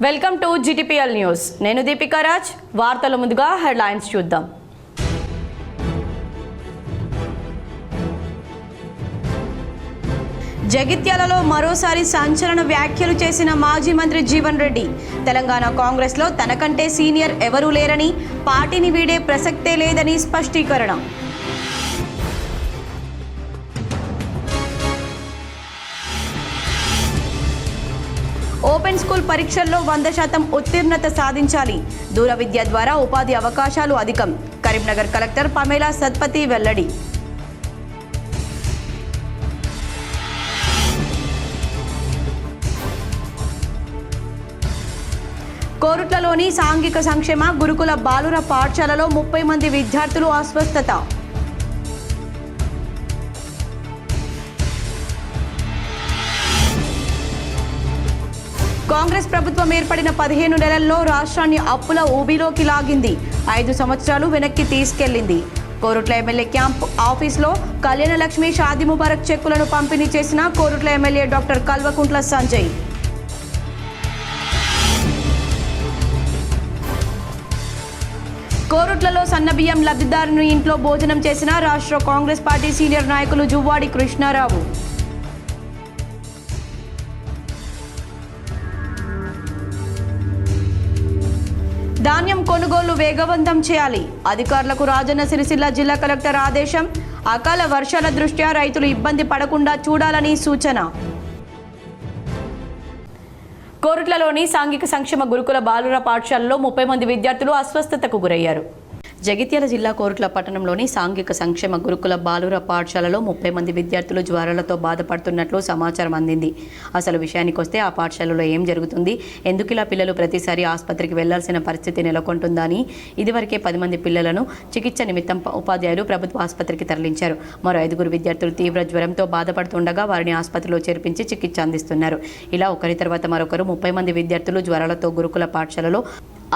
Welcome to GTPL news. నేను దీపికా రాజ్. వార్తల ముందుగా హెడ్లైన్స్ చూద్దాం. జగిత్యాలలో మరోసారి సంచలన వ్యాఖ్యలు చేసిన మాజీ మంత్రి జీవన్ రెడ్డి. తెలంగాణ కాంగ్రెస్లో తనకంటే సీనియర్ ఎవరూ లేరని, పార్టీని వీడే ప్రసక్తే లేదని స్పష్టీకరణ. ఓపెన్ స్కూల్ పరీక్షల్లో 100% ఉత్తీర్ణత సాధించాలి. దూర విద్య ద్వారా ఉపాధి అవకాశాలు అధికం. కరీంనగర్ కలెక్టర్ పమేలా సత్పతి వెల్లడి. కోరుట్లలోని సాంఘిక సంక్షేమ గురుకుల బాలుర పాఠశాలలో 30 మంది విద్యార్థులు అస్వస్థత. కాంగ్రెస్ ప్రభుత్వం ఏర్పడిన 15 నెలల్లో రాష్ట్రాన్ని అప్పుల ఊబిలోకి లాగింది. 5 సంవత్సరాలు వెనక్కి తీసుకెళ్లింది. కోరుట్ల ఎమ్మెల్యే క్యాంప్ ఆఫీస్లో కళ్యాణ లక్ష్మి షాదీ ముబారక్ చెక్కులను పంపిణీ చేసిన కోరుట్ల ఎమ్మెల్యే డాక్టర్ కల్వకుంట్ల సంజయ్. కోరుట్లలో సన్నబియ్యం లబ్ధిదారుని ఇంట్లో భోజనం చేసిన రాష్ట్ర కాంగ్రెస్ పార్టీ సీనియర్ నాయకులు జువ్వాడి కృష్ణారావు. ధాన్యం కొనుగోలు వేగవంతం చేయాలి. అధికారులకు రాజన్న సిరిసిల్ల జిల్లా కలెక్టర్ ఆదేశం. అకాల వర్షాల దృష్ట్యా రైతులు ఇబ్బంది పడకుండా చూడాలని సూచన. కోరుట్లలోని సాంఘిక సంక్షేమ గురుకుల బాలుర పాఠశాలలో 30 మంది విద్యార్థులు అస్వస్థతకు గురయ్యారు. జగిత్యాల జిల్లా కోరుట్ల పట్టణంలోని సాంఘిక సంక్షేమ గురుకుల బాలుర పాఠశాలలో 30 మంది విద్యార్థులు జ్వరాలతో బాధపడుతున్నట్లు సమాచారం అందింది. అసలు విషయానికి వస్తే ఆ పాఠశాలలో ఏం జరుగుతుంది, ఎందుకు ఇలా పిల్లలు ప్రతిసారి ఆసుపత్రికి వెళ్లాల్సిన పరిస్థితి నెలకొంటుందా అని ఇదివరకే 10 మంది పిల్లలను చికిత్స నిమిత్తం ఉపాధ్యాయులు ప్రభుత్వ ఆసుపత్రికి తరలించారు. మరో 5 విద్యార్థులు తీవ్ర జ్వరంతో బాధపడుతుండగా వారిని ఆసుపత్రిలో చేర్పించి చికిత్స అందిస్తున్నారు. ఇలా ఒకరి తర్వాత మరొకరు 30 మంది విద్యార్థులు జ్వరాలతో గురుకుల పాఠశాలలో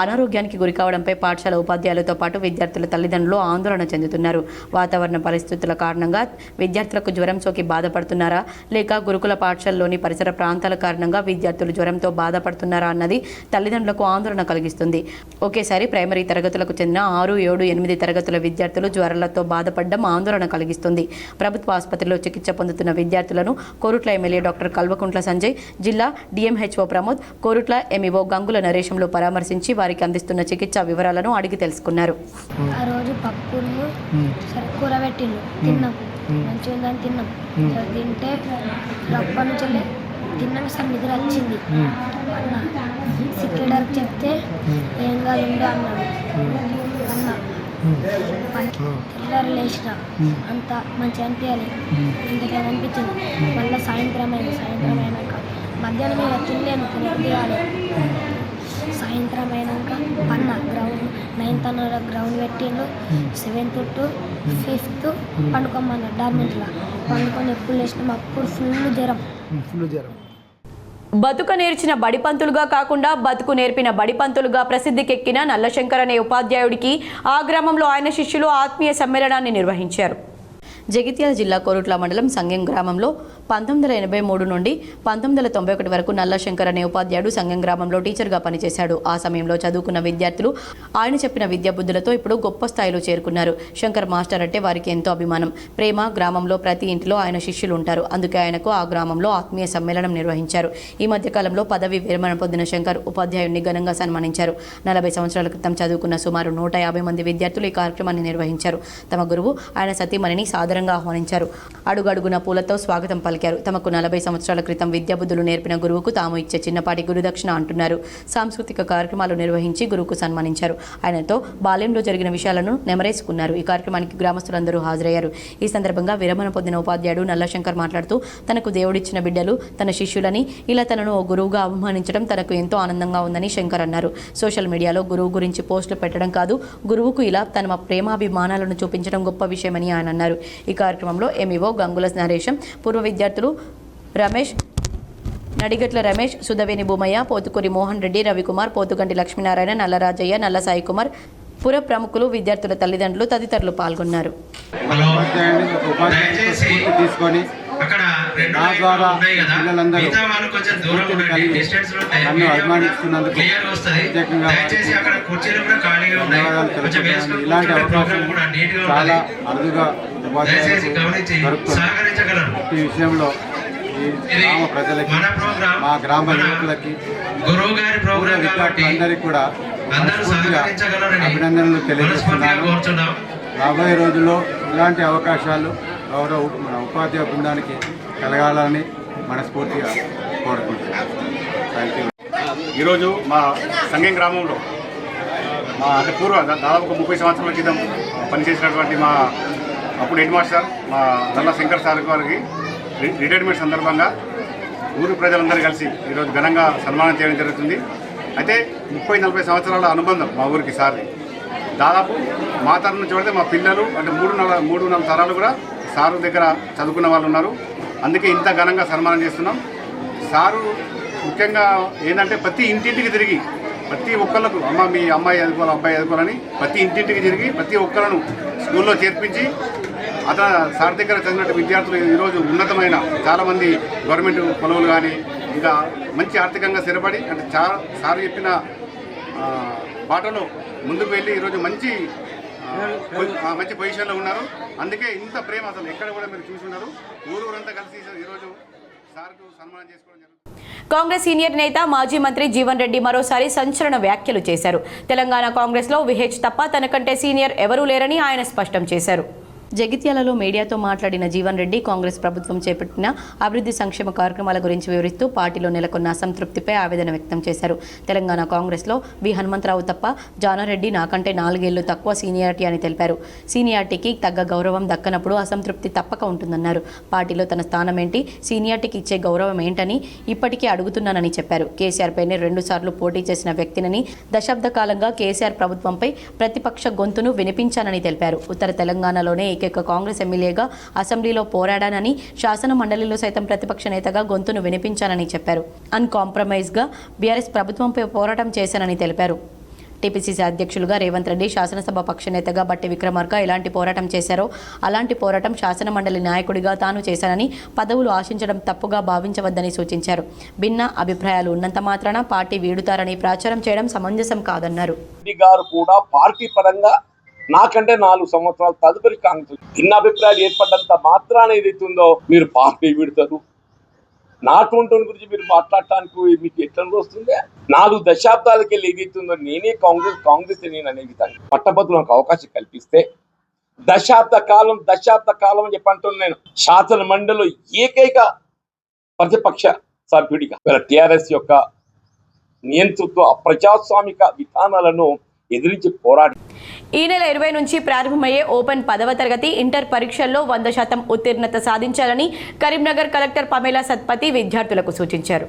అనారోగ్యానికి గురికావడంపై పాఠశాల ఉపాధ్యాయులతో పాటు విద్యార్థుల తల్లిదండ్రులు ఆందోళన చెందుతున్నారు. వాతావరణ పరిస్థితుల కారణంగా విద్యార్థులకు జ్వరం సోకి బాధపడుతున్నారా, లేక గురుకుల పాఠశాలలోని పరిసర ప్రాంతాల కారణంగా విద్యార్థులు జ్వరంతో బాధపడుతున్నారా అన్నది తల్లిదండ్రులకు ఆందోళన కలిగిస్తుంది. ఒకేసారి ప్రైమరీ తరగతులకు చెందిన 6, 7, 8 తరగతుల విద్యార్థులు జ్వరాలతో బాధపడడం ఆందోళన కలిగిస్తుంది. ప్రభుత్వ ఆసుపత్రిలో చికిత్స పొందుతున్న విద్యార్థులను కోరుట్ల ఎమ్మెల్యే డాక్టర్ కల్వకుంట్ల సంజయ్, జిల్లా DMHO ప్రమోద్, కోరుట్ల MEO గంగుల నరేశంలో పరామర్శించి వారికి అందిస్తున్న చికిత్స వివరాలను అడిగి తెలుసుకున్నారు. ఆ రోజు పప్పును కూర పెట్టిండు, తిన్నాం, మంచిగా ఉందని తిన్నాం. తింటే అప్పటి నుంచి తిన్నాక సార్ నిద్ర వచ్చింది అన్న. సిక్కేడర్కి చెప్తే ఏం కాదు ఉండు అన్నాడు. అన్న తెల్లారు లేచిన అంత మంచిగా అనిపించాలి, ఇంతకైనా అనిపించింది. మళ్ళీ సాయంత్రం అయినాక మధ్యాహ్నం మీద తినలేను, తినాలి. సాయంత్రం అయినాక పన్న గ్రౌండ్ 9th అన్న గ్రౌండ్ పెట్టిండు. 7th to 5th పండుకోమన్నాడు. డార్మెంట్లో పండుకొని ఎప్పుడు లేచినాం అప్పుడు ఫుల్ జ్వరం. బతుక నేర్చిన బడిపంతులుగా కాకుండా బతుకు నేర్పిన బడిపంతులుగా ప్రసిద్ధికెక్కిన నల్లశంకర్ అనే ఉపాధ్యాయుడికి ఆ గ్రామంలో ఆయన శిష్యులు ఆత్మీయ సమ్మేళనాన్ని నిర్వహించారు. జగిత్యాల జిల్లా కోరుట్ల మండలం సంగెం గ్రామంలో 1983 నుండి 1991 వరకు నల్లశంకర్ అనే ఉపాధ్యాయుడు సంగెం గ్రామంలో టీచర్గా పనిచేశాడు. ఆ సమయంలో చదువుకున్న విద్యార్థులు ఆయన చెప్పిన విద్యా బుద్ధులతో ఇప్పుడు గొప్ప స్థాయిలో చేరుకున్నారు. శంకర్ మాస్టర్ అంటే వారికి ఎంతో అభిమానం, ప్రేమ. గ్రామంలో ప్రతి ఇంటిలో ఆయన శిష్యులు ఉంటారు. అందుకే ఆయనకు ఆ గ్రామంలో ఆత్మీయ సమ్మేళనం నిర్వహించారు. ఈ మధ్యకాలంలో పదవి విరమణ పొందిన శంకర్ ఉపాధ్యాయుడిని ఘనంగా సన్మానించారు. 40 సంవత్సరాల క్రితం చదువుకున్న సుమారు 150 మంది విద్యార్థులు ఈ కార్యక్రమాన్ని నిర్వహించారు. తమ గురువు ఆయన సతీమణిని సాదరంగా ఆహ్వానించారు. అడుగడుగున పూలతో స్వాగతం పలికారు. తమకు 40 సంవత్సరాల క్రితం విద్యాబుద్ధులు నేర్పిన గురువుకు తాము ఇచ్చే చిన్నపాటి గురుదక్షిణ అంటున్నారు. సాంస్కృతిక కార్యక్రమాలు నిర్వహించి గురువుకు సన్మానించారు. ఆయనతో బాల్యంలో జరిగిన విషయాలను నెమరేసుకున్నారు. ఈ కార్యక్రమానికి గ్రామస్తులందరూ హాజరయ్యారు. ఈ సందర్భంగా విరమణ పొందిన ఉపాధ్యాయుడు నల్లశంకర్ మాట్లాడుతూ తనకు దేవుడిచ్చిన బిడ్డలు తన శిష్యులని ఇలా తనను ఓ గురువుగా అవమానించడం తనకు ఎంతో ఆనందంగా ఉందని శంకర్ అన్నారు. సోషల్ మీడియాలో గురువు గురించి పోస్టులు పెట్టడం కాదు, గురువుకు ఇలా తన ప్రేమాభిమానాలను చూపించడం గొప్ప విషయమని ఆయన అన్నారు. ఈ కార్యక్రమంలో MEO గంగుల నరేశం, పూర్వ విద్యార్థులు రమేష్, నడిగట్ల రమేష్, సుధవేని భూమయ్య, పోతుకూరి మోహన్ రెడ్డి, రవికుమార్, పోతుగంటి లక్ష్మీనారాయణ, నల్లరాజయ్య, నల్ల సాయి కుమార్, పుర ప్రముఖులు, విద్యార్థుల తల్లిదండ్రులు తదితరులు పాల్గొన్నారు. అక్కడ రెండు నా ద్వారా ఉన్నాయి కదా, పిల్లలందరూ మిగతా వాళ్ళు కొంచెం దూరం ఉండండి, డిస్టెన్స్ లో ఉంటాయి. నన్ను అభిమానిస్తున్నందుకు క్లియర్ వస్తుంది. దయచేసి అక్కడ కుర్చీలు కూడా ఖాళీగా ఉన్నాయి, కొంచెం వేసుకొని ఇలాంటి కూర్చుంటే అవకాశం ప్రోగ్రామ్ కూడా నీట్ గా చాలా ఉంటుంది. అరుదుగా దయచేసి గమనించి దొరుకుతుంది. సహకరించగలరు. ఈ విషయంలో ఈ ఇది గ్రామ ప్రజలకి, మన ప్రోగ్రామ్, మా గ్రామ మన యువకులకి, గురువు గారి ప్రోగ్రామ్ కాబట్టి విద్యార్థులందరికీ కూడా అందరూ మనస్ఫూర్తిగా సహకరించగలరని అభినందనలు మనస్ఫూర్తిగా తెలియజేస్తున్నాను. కోరుచున్నాం. రాబోయే రోజుల్లో ఇలాంటి అవకాశాలు మన ఉపాధ్యాయ బృందానికి కలగాలని మనస్ఫూర్తిగా కోరుకుంటున్నాను. Thank you. ఈరోజు మా సంగం గ్రామంలో మా అంటే పూర్వ దాదాపు 30 సంవత్సరాల క్రితం పనిచేసినటువంటి మా అప్పుడు హెడ్ మాస్టర్ మా నల్ల శంకర్ సార్ గారికి రిటైర్మెంట్ సందర్భంగా ఊరి ప్రజలందరూ కలిసి ఈరోజు ఘనంగా సన్మానం చేయడం జరుగుతుంది. అయితే 30-40 సంవత్సరాల అనుబంధం మా ఊరికి సార్ది. దాదాపు మా తరం నుంచి పడితే మా పిల్లలు అంటే 3-4 తరాలు కూడా సారు దగ్గర చదువుకున్న వాళ్ళు ఉన్నారు. అందుకే ఇంత ఘనంగా సన్మానం చేస్తున్నాం. సారు ముఖ్యంగా ఏంటంటే ప్రతి ఇంటింటికి తిరిగి ప్రతి ఒక్కళ్ళకు అమ్మ మీ అమ్మాయి చదువుకోవాలి, అబ్బాయి చదువుకోవాలని ప్రతి ఇంటింటికి తిరిగి ప్రతి ఒక్కళ్ళను స్కూల్లో చేర్పించి అతను సార్ దగ్గర చదివినట్టు విద్యార్థులు ఈరోజు ఉన్నతమైన చాలామంది గవర్నమెంట్ కొలువులు కానీ ఇంకా మంచి ఆర్థికంగా స్థిరపడి అంటే సార్ చెప్పిన బాటలో ముందుకు వెళ్ళి ఈరోజు మంచి పొజిషన్లో ఉన్నారు. అందుకే ఇంత ప్రేమ అసలు ఎక్కడ కూడా మీరు చూసి ఉన్నారు. ఊరంతా కలిసి ఈరోజు సార్కు సన్మానం చేసుకోవడం జరుగుతుంది. కాంగ్రెస్ సీనియర్ నేత మాజీ మంత్రి జీవన్ రెడ్డి మరోసారి సంచలన వ్యాఖ్యలు చేశారు. తెలంగాణ కాంగ్రెస్లో విహెచ్ తప్ప తనకంటే సీనియర్ ఎవరూ లేరని ఆయన స్పష్టం చేశారు. జగిత్యాలలో మీడియాతో మాట్లాడిన జీవన్ రెడ్డి కాంగ్రెస్ ప్రభుత్వం చేపట్టిన అభివృద్ధి సంక్షేమ కార్యక్రమాల గురించి వివరిస్తూ పార్టీలో నెలకొన్న అసంతృప్తిపై ఆవేదన వ్యక్తం చేశారు. తెలంగాణ కాంగ్రెస్లో వి హనుమంతరావు తప్ప జానారెడ్డి నాకంటే 4 ఏళ్లు తక్కువ సీనియారిటీ అని తెలిపారు. సీనియారిటీకి తగ్గ గౌరవం దక్కనప్పుడు అసంతృప్తి తప్పక ఉంటుందన్నారు. పార్టీలో తన స్థానం ఏంటి, సీనియారిటీకి ఇచ్చే గౌరవం ఏంటని ఇప్పటికే అడుగుతున్నానని చెప్పారు. కేసీఆర్ పైనే 2 సార్లు పోటీ చేసిన వ్యక్తినని, దశాబ్ద కాలంగా కేసీఆర్ ప్రభుత్వంపై ప్రతిపక్ష గొంతును వినిపించానని తెలిపారు. ఉత్తర తెలంగాణలోనే ఏకైక కాంగ్రెస్ ఎమ్మెల్యేగా అసెంబ్లీలో పోరాడానని, శాసన మండలిలో సైతం ప్రతిపక్ష నేతగా గొంతును వినిపించానని చెప్పారు. అన్కాంప్రమైజ్గా బీఆర్ఎస్ ప్రభుత్వంపై పోరాటం చేశానని తెలిపారు. టీపీసీసీ అధ్యక్షులుగా రేవంత్ రెడ్డి, శాసనసభ పక్షనేతగా బట్టి విక్రమార్క ఎలాంటి పోరాటం చేశారో అలాంటి పోరాటం శాసన మండలి నాయకుడిగా తాను చేశానని, పదవులు ఆశించడం తప్పుగా భావించవద్దని సూచించారు. భిన్న అభిప్రాయాలు ఉన్నంత మాత్రాన పార్టీ వీడుతారని ప్రచారం చేయడం సమంజసం కాదన్నారు. రెడ్డి గారు కూడా పార్టీ పరంగా నాకంటే 4 సంవత్సరాలు తదుపరి కాంగ్రెస్ భిన్నాభిప్రాయాలు ఏర్పడ్డంత మాత్రాన ఏదైతుందో మీరు పార్టీ విడతారు. నాటువంటి గురించి మీరు మాట్లాడటానికి మీకు ఎట్లా వస్తుంది? 4 దశాబ్దాలకి వెళ్ళి ఏదైతుందో నేనే కాంగ్రెస్ నేను అనే విధంగా పట్టభద్రులు నాకు అవకాశం కల్పిస్తే దశాబ్ద కాలం అని చెప్పంటున్నాను. నేను శాసన మండలిలో ఏకైక ప్రతిపక్ష సభ్యుడిగా టిఆర్ఎస్ యొక్క నియంతృత్వ అప్రజాస్వామిక విధానాలను ఎదిరించి పోరాడి ఈ నెల 20 నుంచి ప్రారంభమయ్యే ఓపెన్ 10వ తరగతి ఇంటర్ పరీక్షల్లో 100% ఉత్తీర్ణత సాధించాలని కరీంనగర్ కలెక్టర్ పమేలా సత్పతి విద్యార్థులకు సూచించారు.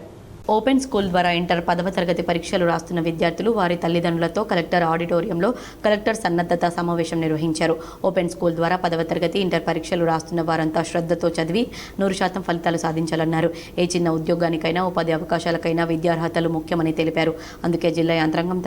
ఓపెన్ స్కూల్ ద్వారా ఇంటర్ 10వ తరగతి పరీక్షలు రాస్తున్న విద్యార్థులు వారి తల్లిదండ్రులతో కలెక్టర్ ఆడిటోరియంలో కలెక్టర్ సన్నద్ధత సమావేశం నిర్వహించారు. ఓపెన్ స్కూల్ ద్వారా 10వ తరగతి ఇంటర్ పరీక్షలు రాస్తున్న వారంతా శ్రద్ధతో చదివి 100% ఫలితాలు సాధించాలన్నారు. ఏ చిన్న ఉద్యోగానికైనా ఉపాధి అవకాశాలకైనా విద్యార్హతలు ముఖ్యమని తెలిపారు. అందుకే జిల్లా యంత్రాంగం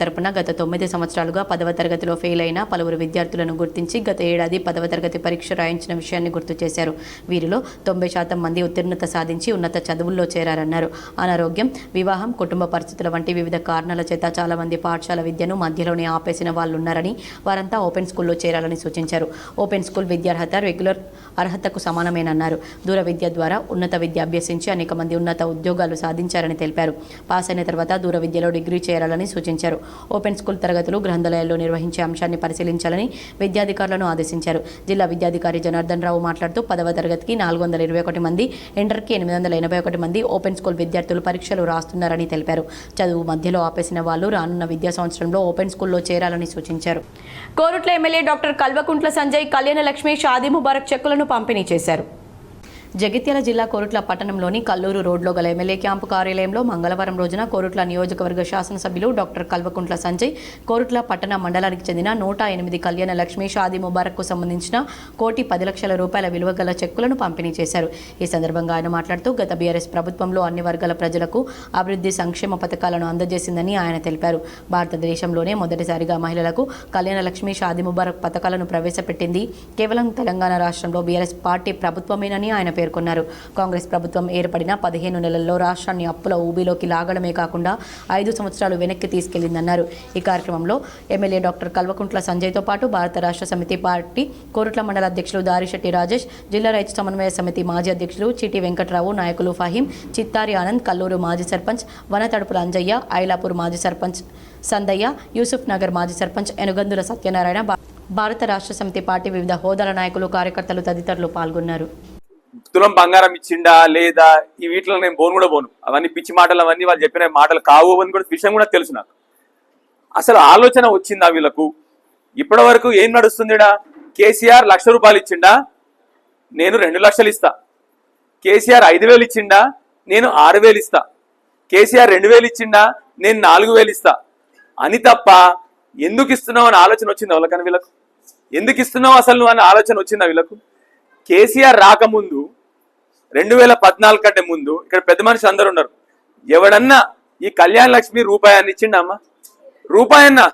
తరపున గత 9 సంవత్సరాలుగా 10వ తరగతిలో ఫెయిల్ అయిన పలువురు విద్యార్థులను గుర్తించి గత ఏడాది 10వ తరగతి పరీక్ష రాయించిన విషయాన్ని గుర్తు చేశారు. వీరిలో 90% మంది ఉత్తీర్ణత సాధించి ఉన్నత చదువుల్లో చేరారన్నారు. అనారోగ్యం, వివాహం, కుటుంబ పరిస్థితుల వంటి వివిధ కారణాల చేత చాలా మంది పాఠశాల విద్యను మధ్యలోనే ఆపేసిన వాళ్ళున్నారని, వారంతా ఓపెన్ స్కూల్లో చేరాలని సూచించారు. ఓపెన్ స్కూల్ విద్యార్హత రెగ్యులర్ అర్హతకు సమానమేనన్నారు. దూర విద్య ద్వారా ఉన్నత విద్య అభ్యసించి అనేక మంది ఉన్నత ఉద్యోగాలు సాధించారని తెలిపారు. పాస్ అయిన తర్వాత దూర విద్యలో డిగ్రీ చేరాలని సూచించారు. ఓపెన్ స్కూల్ తరగతులు గ్రంథాలయాల్లో నిర్వహించే అంశాన్ని పరిశీలించాలని విద్యాధికారులను ఆదేశించారు. జిల్లా విద్యాధికారి జనార్దన్ రావు మాట్లాడుతూ 10వ తరగతికి 421 మంది, ఇంటర్కి 881 మంది ఓపెన్ స్కూల్ విద్యార్థులు పరీక్షలు రాస్తున్నారని తెలిపారు. చదువు మధ్యలో ఆపేసిన వాళ్ళు రానున్న విద్యా సంవత్సరంలో ఓపెన్ స్కూల్లో చేరాలని సూచించారు. కోరుట్ల ఎమ్మెల్యే డాక్టర్ కల్వకుంట్ల సంజయ్ కళ్యాణ లక్ష్మి షాదీ ముబారక్ చెక్కులను పంపిణీ చేశారు. జగిత్యాల జిల్లా కోరుట్ల పట్టణంలోని కల్లూరు రోడ్లో గల ఎమ్మెల్యే క్యాంపు కార్యాలయంలో మంగళవారం రోజున కోరుట్ల నియోజకవర్గ శాసనసభ్యులు డాక్టర్ కల్వకుంట్ల సంజయ్ కోరుట్ల పట్టణ మండలానికి చెందిన 108 కళ్యాణ లక్ష్మి షాదీ ముబారక్కు సంబంధించిన ₹1,10,00,000 విలువ గల చెక్కులను పంపిణీ చేశారు. ఈ సందర్భంగా ఆయన మాట్లాడుతూ గత బీఆర్ఎస్ ప్రభుత్వంలో అన్ని వర్గాల ప్రజలకు అభివృద్ధి సంక్షేమ పథకాలను అందజేసిందని ఆయన తెలిపారు. భారతదేశంలోనే మొదటిసారిగా మహిళలకు కళ్యాణ లక్ష్మి షాదీ ముబారక్ పథకాలను ప్రవేశపెట్టింది కేవలం తెలంగాణ రాష్ట్రంలో బీఆర్ఎస్ పార్టీ ప్రభుత్వమేనని ఆయన పేర్కొన్నారు. కాంగ్రెస్ ప్రభుత్వం ఏర్పడిన 15 నెలల్లో రాష్ట్రాన్ని అప్పుల ఊబిలోకి లాగడమే కాకుండా 5 సంవత్సరాలు వెనక్కి తీసుకెళ్లిందన్నారు. ఈ కార్యక్రమంలో ఎమ్మెల్యే డాక్టర్ కల్వకుంట్ల సంజయ్తో పాటు భారత రాష్ట్ర సమితి పార్టీ కోరుట్ల మండల అధ్యక్షులు దారిశెట్టి రాజేష్, జిల్లా రైతు సమన్వయ సమితి మాజీ అధ్యక్షులు చిటి వెంకట్రావు, నాయకులు ఫహీం, చిత్తారి ఆనంద్, కల్లూరు మాజీ సర్పంచ్ వనతడుపుల అంజయ్య, ఐలాపూర్ మాజీ సర్పంచ్ సందయ్య, యూసుఫ్ నగర్ మాజీ సర్పంచ్ ఎనుగందుల సత్యనారాయణ, భారత రాష్ట్ర సమితి పార్టీ వివిధ హోదాల నాయకులు, కార్యకర్తలు తదితరులు పాల్గొన్నారు. తులం బంగారం ఇచ్చిండా లేదా ఈ వీటిలో నేను కూడా పోను. అవన్నీ పిచ్చి మాటలు, అవన్నీ వాళ్ళు చెప్పిన మాటలు కావు అని కూడా విషయం కూడా తెలుసు నాకు. అసలు ఆలోచన వచ్చిందా వీళ్ళకు? ఇప్పటి వరకు ఏం నడుస్తుందిడా? కేసీఆర్ ₹1,00,000 ఇచ్చిండా, నేను 2 లక్షలు ఇస్తా. కేసీఆర్ 5,000 ఇచ్చిండా, నేను 6,000 ఇస్తా. కేసీఆర్ 2,000 ఇచ్చిండా, నేను 4,000 ఇస్తా అని తప్ప ఎందుకు ఇస్తున్నావు అని ఆలోచన వచ్చిందా వాళ్ళకని? వీళ్ళకు ఎందుకు ఇస్తున్నావు అసలు నువ్వు అని ఆలోచన వచ్చిందా వీళ్ళకు? కేసీఆర్ రాకముందు 2014 కంటే ముందు ఇక్కడ పెద్ద మనిషి అందరు ఉన్నారు. ఎవడన్నా ఈ కళ్యాణ లక్ష్మి రూపాయన్ని ఇచ్చిండా అమ్మా? రూపాయన్నా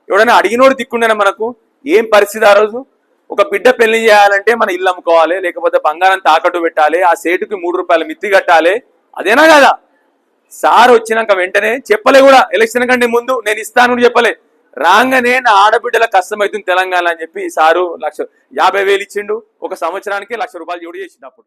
ఎవడన్నా అడిగినోడు దిక్కుండేనా మనకు? ఏం పరిస్థితి ఆ రోజు? ఒక బిడ్డ పెళ్లి చేయాలంటే మన ఇల్లు అమ్ముకోవాలి, లేకపోతే బంగారం తాకట్టు పెట్టాలి, ఆ సేటుకి ₹3 మిత్తి కట్టాలి. అదేనా కదా? సార్ వచ్చినాక వెంటనే చెప్పలే కూడా, ఎలక్షన్ కంటే ముందు నేను ఇస్తాను చెప్పలే, రాగానే నా ఆడబిడ్డల కష్టమవుతుంది తెలంగాణ అని చెప్పి సారు ₹50,000 ఇచ్చిండు. ఒక సంవత్సరానికి ₹1,00,000 జోడి చేసినప్పుడు.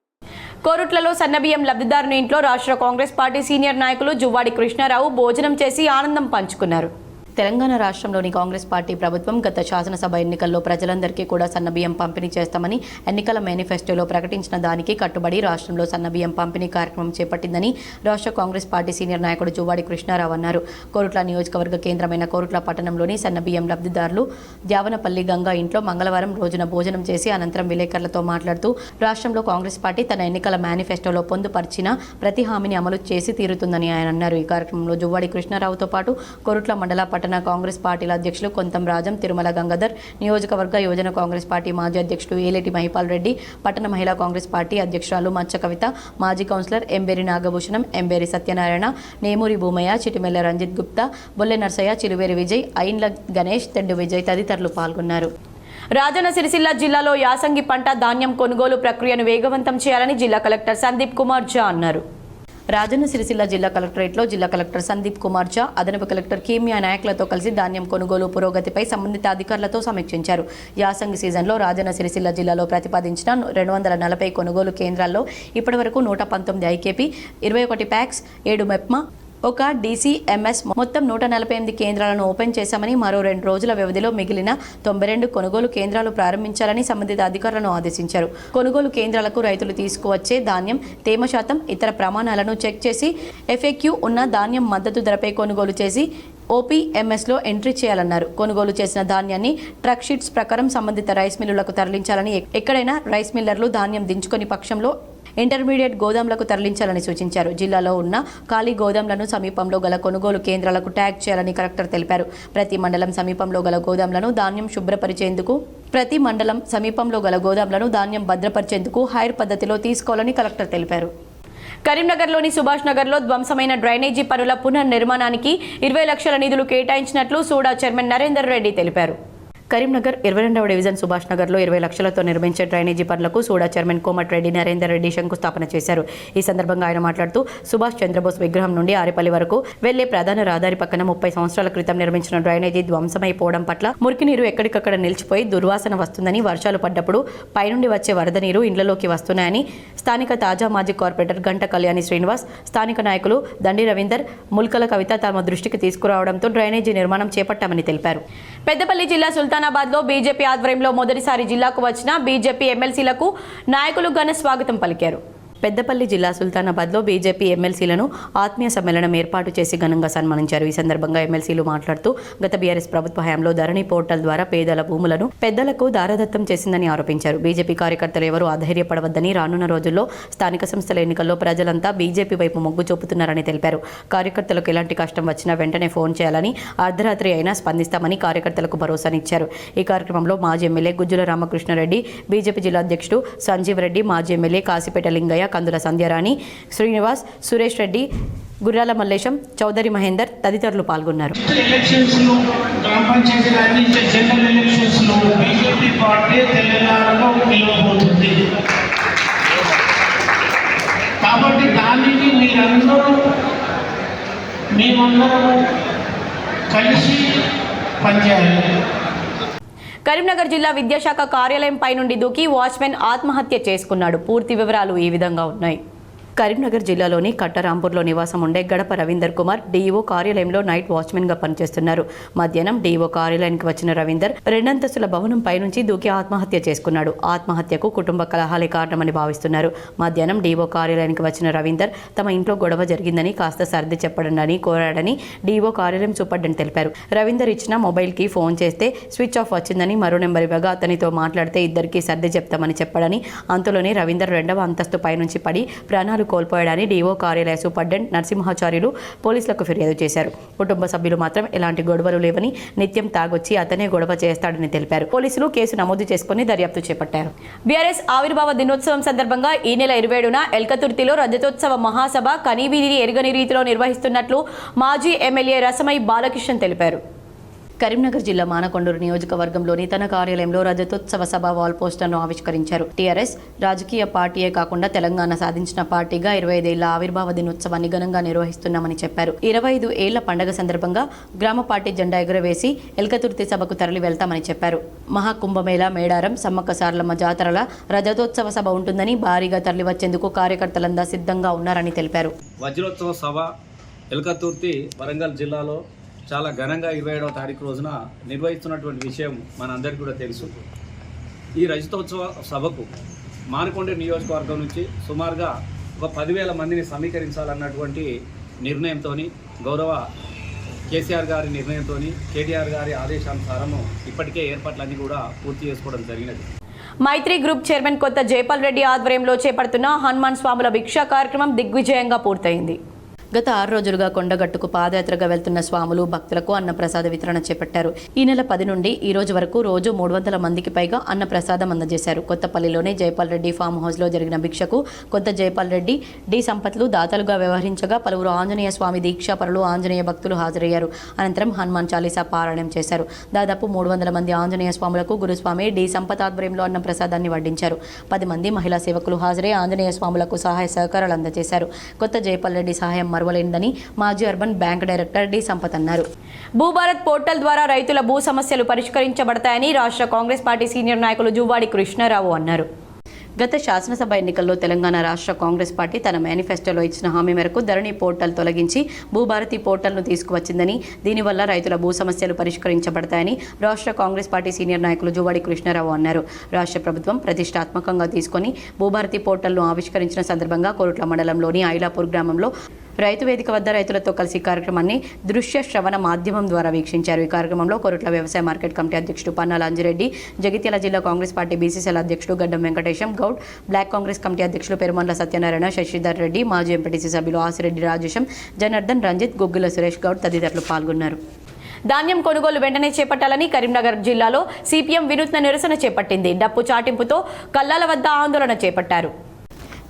కోరుట్లలో సన్నబియ్యం లబ్ధిదారుని ఇంట్లో రాష్ట్ర కాంగ్రెస్ పార్టీ సీనియర్ నాయకులు జువ్వాడి కృష్ణారావు భోజనం చేసి ఆనందం పంచుకున్నారు. తెలంగాణ రాష్ట్రంలోని కాంగ్రెస్ పార్టీ ప్రభుత్వం గత శాసనసభ ఎన్నికల్లో ప్రజలందరికీ కూడా సన్నబియ్యం పంపిణీ చేస్తామని ఎన్నికల మేనిఫెస్టోలో ప్రకటించిన దానికి కట్టుబడి రాష్ట్రంలో సన్నబియ్యం పంపిణీ కార్యక్రమం చేపట్టిందని రాష్ట్ర కాంగ్రెస్ పార్టీ సీనియర్ నాయకుడు జువ్వాడి కృష్ణారావు అన్నారు. కోరుట్ల నియోజకవర్గ కేంద్రమైన కోరుట్ల పట్టణంలోని సన్నబియ్యం లబ్ధిదారులు ద్యావనపల్లి గంగా ఇంట్లో మంగళవారం రోజున భోజనం చేసి అనంతరం విలేకరులతో మాట్లాడుతూ రాష్ట్రంలో కాంగ్రెస్ పార్టీ తన ఎన్నికల మేనిఫెస్టోలో పొందుపరిచిన ప్రతి హామీని అమలు చేసి తీరుతుందని ఆయన అన్నారు. ఈ కార్యక్రమంలో జువ్వాడి కృష్ణారావుతో పాటు కోరుట్ల మండల కాంగ్రెస్ పార్టీల అధ్యక్షులు కొంతం రాజం, తిరుమల గంగాధర్, నియోజకవర్గ యువజన కాంగ్రెస్ పార్టీ మాజీ అధ్యక్షులు ఏలేటి మహిపాల్ రెడ్డి, పట్టణ మహిళా కాంగ్రెస్ పార్టీ అధ్యక్షురాలు మచ్చ కవిత, మాజీ కౌన్సిలర్ ఎంబేరి నాగభూషణం, ఎంబేరి సత్యనారాయణ, నేమూరి భూమయ్య, చిటిమెల్ల రంజిత్ గుప్తా, బొల్లె నర్సయ్య, చిలువేరి విజయ్, ఐన్ల గణేష్, తెండు విజయ్ తదితరులు పాల్గొన్నారు. రాజన్న సిరిసిల్ల జిల్లాలో యాసంగి పంట ధాన్యం కొనుగోలు ప్రక్రియను వేగవంతం చేయాలని జిల్లా కలెక్టర్ సందీప్ కుమార్ ఝా అన్నారు. రాజన్న సిరిసిల్ల జిల్లా కలెక్టరేట్లో జిల్లా కలెక్టర్ సందీప్ కుమార్ ఝా అదనపు కలెక్టర్ కీమియా నాయకులతో కలిసి ధాన్యం కొనుగోలు పురోగతిపై సంబంధిత అధికారులతో సమీక్షించారు. యాసంగి సీజన్లో రాజన్న సిరిసిల్ల జిల్లాలో ప్రతిపాదించిన 240 కొనుగోలు కేంద్రాల్లో ఇప్పటివరకు 119 ఐకేపీ, 21 ప్యాక్స్, 7 మెప్మా, ఒక DCMS మొత్తం 148 కేంద్రాలను ఓపెన్ చేశామని, మరో 2 రోజుల వ్యవధిలో మిగిలిన 92 కొనుగోలు కేంద్రాలు ప్రారంభించాలని సంబంధిత అధికారులను ఆదేశించారు. కొనుగోలు కేంద్రాలకు రైతులు తీసుకువచ్చే ధాన్యం తేమ శాతం, ఇతర ప్రమాణాలను చెక్ చేసి FAQ ఉన్న ధాన్యం మద్దతు ధరపై కొనుగోలు చేసి OPMSలో ఎంట్రీ చేయాలన్నారు. కొనుగోలు చేసిన ధాన్యాన్ని ట్రక్ షీట్స్ ప్రకారం సంబంధిత రైస్ మిల్లులకు తరలించాలని, ఎక్కడైనా రైస్ మిల్లర్లు ధాన్యం దించుకొని పక్షంలో ఇంటర్మీడియట్ గోదాంలకు తరలించాలని సూచించారు. జిల్లాలో ఉన్న ఖాళీ గోదాంలను సమీపంలో గల కొనుగోలు కేంద్రాలకు ట్యాగ్ చేయాలని కలెక్టర్ తెలిపారు. ప్రతి మండలం సమీపంలో గల గోదాంలను ధాన్యం భద్రపరిచేందుకు హైర్ పద్ధతిలో తీసుకోవాలని కలెక్టర్ తెలిపారు. కరీంనగర్లోని సుభాష్ నగర్లో ధ్వంసమైన డ్రైనేజీ పనుల పునర్నిర్మాణానికి 20 లక్షల నిధులు కేటాయించినట్లు సూడా చైర్మన్ నరేందర్ రెడ్డి తెలిపారు. కరీంనగర్ 22వ డివిజన్ సుభాష్ నగర్లో 20 లక్షలతో నిర్మించే డ్రైనేజీ పనులకు సూడా చైర్మన్ కోమటిరెడ్డి నరేందర్ రెడ్డి శంకుస్థాపన చేశారు. ఈ సందర్భంగా ఆయన మాట్లాడుతూ సుభాష్ చంద్రబోస్ విగ్రహం నుండి ఆరేపల్లి వరకు వెళ్లే ప్రధాన రహదారి పక్కన 30 సంవత్సరాల క్రితం నిర్మించిన డ్రైనేజీ ధ్వంసమైపోవడం పట్ల మురికి నీరు ఎక్కడికక్కడ నిలిచిపోయి దుర్వాసన వస్తుందని, వర్షాలు పడ్డప్పుడు పైనుండి వచ్చే వరద నీరు ఇండ్లలోకి వస్తున్నాయని స్థానిక తాజా మాజీ కార్పొరేటర్ గంట కళ్యాణి శ్రీనివాస్, స్థానిక నాయకులు దండి రవీందర్, ముల్కల కవిత తమ దృష్టికి తీసుకురావడంతో డ్రైనేజీ నిర్మాణం చేపట్టామని తెలిపారు. పెద్దపల్లి జిల్లా సుల్తానాబాద్లో బీజేపీ ఆధ్వర్యంలో మొదటిసారి జిల్లాకు వచ్చిన బీజేపీ ఎమ్మెల్సీలకు నాయకులు ఘన స్వాగతం పలికారు. పెద్దపల్లి జిల్లా సుల్తానాబాద్లో బీజేపీ ఎమ్మెల్సీలను ఆత్మీయ సమ్మేళనం ఏర్పాటు చేసి ఘనంగా సన్మానించారు. ఈ సందర్భంగా ఎమ్మెల్సీలు మాట్లాడుతూ గత బీఆర్ఎస్ ప్రభుత్వ హయాంలో ధరణి పోర్టల్ ద్వారా పేదల భూములను పెద్దలకు దారదత్తం చేసిందని ఆరోపించారు. బీజేపీ కార్యకర్తలు ఎవరూ అధైర్యపడవద్దని, రానున్న రోజుల్లో స్థానిక సంస్థల ఎన్నికల్లో ప్రజలంతా బీజేపీ వైపు మొగ్గు చూపుతున్నారని తెలిపారు. కార్యకర్తలకు ఎలాంటి కష్టం వచ్చినా వెంటనే ఫోన్ చేయాలని, అర్ధరాత్రి అయినా స్పందిస్తామని కార్యకర్తలకు భరోసానిచ్చారు. ఈ కార్యక్రమంలో మాజీ ఎమ్మెల్యే గుజ్జుల రామకృష్ణారెడ్డి, బీజేపీ జిల్లా అధ్యక్షుడు సంజీవ్ రెడ్డి, మాజీ ఎమ్మెల్యే కాసిపేట లింగయ్య, కందుల సంధ్యారాణి, శ్రీనివాస్, సురేష్ రెడ్డి, గుర్రాల మల్లేశం, చౌదరి మహేందర్ తదితరులు పాల్గొన్నారు. ఎలక్షన్స్లో గ్రామ పంచాయతీ అందించే జనరల్ ఎలక్షన్స్లో బీజేపీ పార్టీ తెలంగాణలో గెలవబోతుంది. కాబట్టి దానికి మీరందరూ మేమందరము కలిసి పనిచేయాలి. కరీంనగర్ జిల్లా విద్యాశాఖ కార్యాలయం పై నుండి దూకి వాచ్మెన్ ఆత్మహత్య చేసుకున్నాడు. పూర్తి వివరాలు ఈ విధంగా ఉన్నాయి. కరీంనగర్ జిల్లాలోని కట్టరాంపూర్లో నివాసం ఉండే గడప రవీందర్ కుమార్ డీఈఓ కార్యాలయంలో నైట్ వాచ్మెన్గా పనిచేస్తున్నారు. మధ్యాహ్నం డీఈఓ కార్యాలయానికి వచ్చిన రవీందర్ రెండంతస్తుల భవనం పైనుంచి దూకి ఆత్మహత్య చేసుకున్నాడు. ఆత్మహత్యకు కుటుంబ కలహాలే కారణమని భావిస్తున్నారు. మధ్యాహ్నం డీఈఓ కార్యాలయానికి వచ్చిన రవీందర్ తమ ఇంట్లో గొడవ జరిగిందని కాస్త సర్ది చెప్పడని కోరాడని డీఈఓ కార్యాలయం సూపరింటెండెంట్ తెలిపారు. రవీందర్ ఇచ్చిన మొబైల్కి ఫోన్ చేస్తే స్విచ్ ఆఫ్ వచ్చిందని, మరో నెంబర్ ఇవ్వగా అతనితో మాట్లాడితే ఇద్దరికి సర్ది చెప్తామని చెప్పడని, అంతలోనే రవీందర్ 2వ అంతస్తు పైనుంచి పడి ప్రాణాలు కోల్పోయాడని డీఓ కార్యాలయ సూపరింటెండెంట్ నరసింహాచార్యులు పోలీసులకు ఫిర్యాదు చేశారు. కుటుంబ సభ్యులు మాత్రం ఎలాంటి గొడవలు లేవని, నిత్యం తాగొచ్చి అతనే గొడవ చేస్తాడని తెలిపారు. పోలీసులు కేసు నమోదు చేసుకుని దర్యాప్తు చేపట్టారు. బీఆర్ఎస్ ఆవిర్భావ దినోత్సవం సందర్భంగా ఈ నెల 27న ఎల్కతుర్తిలో రజతోత్సవ మహాసభ కనీవిని ఎరుగని రీతిలో నిర్వహిస్తున్నట్లు మాజీ ఎమ్మెల్యే రసమై బాలకిషన్ తెలిపారు. కరీంనగర్ జిల్లా మానకొండూరు నియోజకవర్గంలోని తన కార్యాలయంలో రజతోత్సవ సభ వాల్ పోస్టర్ను ఆవిష్కరించారు. టీఆర్ఎస్ రాజకీయ పార్టీయే కాకుండా తెలంగాణ సాధించిన పార్టీగా 25 ఏళ్ల ఆవిర్భావ దినోత్సవాన్ని ఘనంగా నిర్వహిస్తున్నామని చెప్పారు. 25 ఏళ్ల పండుగ సందర్భంగా గ్రామ పార్టీ జెండా ఎగురవేసి ఎల్కతుర్తి సభకు తరలి వెళ్తామని చెప్పారు. మహాకుంభమేళ, మేడారం, సమ్మక్క సారలమ్మ జాతరల రజతోత్సవ సభ ఉంటుందని, భారీగా తరలివచ్చేందుకు కార్యకర్తలంతా సిద్ధంగా ఉన్నారని తెలిపారు. వజ్రోత్సవ సభ ఎల్కతుర్తి వరంగల్ జిల్లాలో చాలా ఘనంగా 27వ తారీఖు రోజున నిర్వహిస్తున్నటువంటి విషయం మనందరికీ కూడా తెలుసు. ఈ రజతోత్సవ సభకు మానకొండూరు నియోజకవర్గం నుంచి సుమారుగా ఒక 10,000 మందిని సమీకరించాలన్నటువంటి నిర్ణయంతో, గౌరవ కేసీఆర్ గారి నిర్ణయంతో, కేటీఆర్ గారి ఆదేశానుసారము ఇప్పటికే ఏర్పాట్లన్నీ కూడా పూర్తి చేసుకోవడం జరిగినది. మైత్రి గ్రూప్ చైర్మన్ కొత్త జైపాల్ రెడ్డి ఆధ్వర్యంలో చేపడుతున్న హనుమాన్ స్వాముల భిక్షా కార్యక్రమం దిగ్విజయంగా పూర్తయింది. గత 6 రోజులుగా కొండగట్టుకు పాదయాత్రగా వెళ్తున్న స్వాములు, భక్తులకు అన్నప్రసాద వితరణ చేపట్టారు. ఈ నెల 10 నుండి ఈ రోజు వరకు రోజు 300 మందికి పైగా అన్నప్రసాదం అందజేశారు. కొత్తపల్లిలోని జైపాల్ రెడ్డి ఫామ్ హౌస్లో జరిగిన భిక్షకు కొత్త జైపాల్ రెడ్డి, డి సంపత్లు దాతలుగా వ్యవహరించగా పలువురు ఆంజనేయ స్వామి దీక్షాపరులు, ఆంజనేయ భక్తులు హాజరయ్యారు. అనంతరం హనుమాన్ చాలీసా పారాయణం చేశారు. దాదాపు 300 మంది ఆంజనేయ స్వాములకు గురుస్వామి డి సంపత్ ఆధ్వర్యంలో అన్నప్రసాదాన్ని వడ్డించారు. 10 మంది మహిళా సేవకులు హాజరై ఆంజనేయ స్వాములకు సహాయ సహకారాలు అందజేశారు. కొత్త జైపాల్ రెడ్డి సహాయం మరవలేనిదని మాజీ urban bank director D Sampath అన్నారు. భూభారత్ పోర్టల్ ద్వారా రైతుల భూ సమస్యలు పరిష్కరించబడతాయని రాష్ట్ర కాంగ్రెస్ పార్టీ సీనియర్ నాయకులు జువ్వాడి కృష్ణారావు అన్నారు. గత శాసనసభ ఎన్నికల్లో తెలంగాణ రాష్ట్ర కాంగ్రెస్ పార్టీ తన మేనిఫెస్టోలో ఇచ్చిన హామీ మేరకు ధరణి పోర్టల్ తొలగించి భూభారతి పోర్టల్ను తీసుకువచ్చిందని, దీనివల్ల రైతుల భూ సమస్యలు పరిష్కరించబడతాయని రాష్ట్ర కాంగ్రెస్ పార్టీ సీనియర్ నాయకులు జువ్వాడి కృష్ణారావు అన్నారు. రాష్ట్ర ప్రభుత్వం ప్రతిష్టాత్మకంగా తీసుకొని భూభారతి పోర్టల్ను ఆవిష్కరించిన సందర్భంగా కోరుట్ల మండలంలోని ఐలాపూర్ గ్రామంలో రైతు వేదిక వద్ద రైతులతో కలిసి కార్యక్రమాన్ని దృశ్య శ్రవణ మాధ్యమం ద్వారా వీక్షించారు. ఈ కార్యక్రమంలో కోరుట్ల వ్యవసాయ మార్కెట్ కమిటీ అధ్యక్షుడు పన్నాల అంజిరెడ్డి, జగిత్యాల జిల్లా కాంగ్రెస్ పార్టీ బీసీసీఎల్ అధ్యక్షుడు గడ్డం వెంకటేశం గౌడ్, బ్లాక్ కాంగ్రెస్ కమిటీ అధ్యక్షులు పెరుమండ్ల సత్యనారాయణ, శశిధర్ రెడ్డి, మాజీ ఎంపీటీసీ సభ్యులు ఆసిరెడ్డి రాజేశం, జనార్దన్, రంజిత్, గుగ్గుల సురేష్ గౌడ్ తదితరులు పాల్గొన్నారు. ధాన్యం కొనుగోలు వెంటనే చేపట్టాలని కరీంనగర్ జిల్లాలో సిపిఎం వినూత్న నిరసన చేపట్టింది. డప్పు చాటింపుతో కల్లాల వద్ద ఆందోళన చేపట్టారు.